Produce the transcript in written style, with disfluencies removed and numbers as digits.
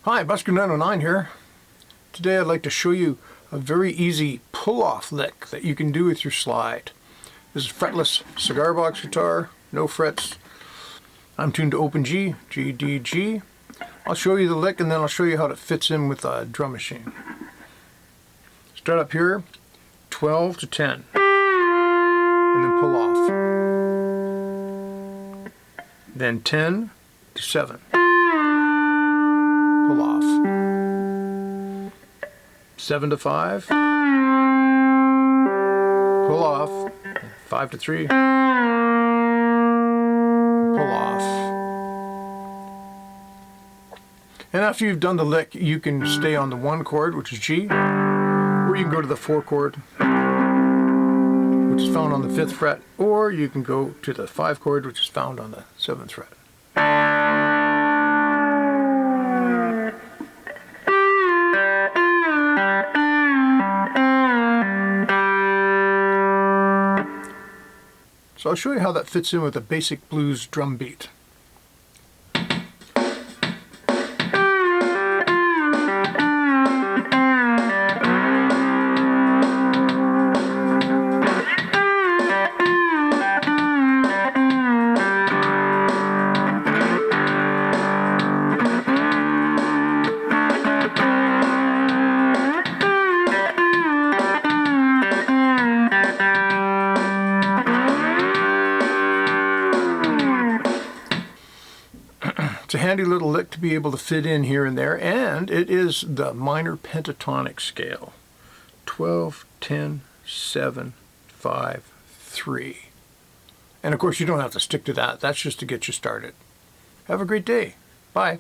Hi, Busker909 here. Today I'd like to show you a very easy pull-off lick that you can do with your slide. This is fretless cigar box guitar, no frets. I'm tuned to open G, G, D, G. I'll show you the lick and then I'll show you how it fits in with a drum machine. Start up here, 12 to 10, and then pull off. Then 10 to 7. Pull off. 7 to 5. Pull off. 5 to 3. Pull off. And after you've done the lick, you can stay on the 1 chord, which is G, or you can go to the 4 chord, which is found on the 5th fret, or you can go to the 5 chord, which is found on the 7th fret. So I'll show you how that fits in with a basic blues drum beat. It's a handy little lick to be able to fit in here and there, and it is the minor pentatonic scale. 12, 10, 7, 5, 3. And of course you don't have to stick to that. That's just to get you started. Have a great day. Bye.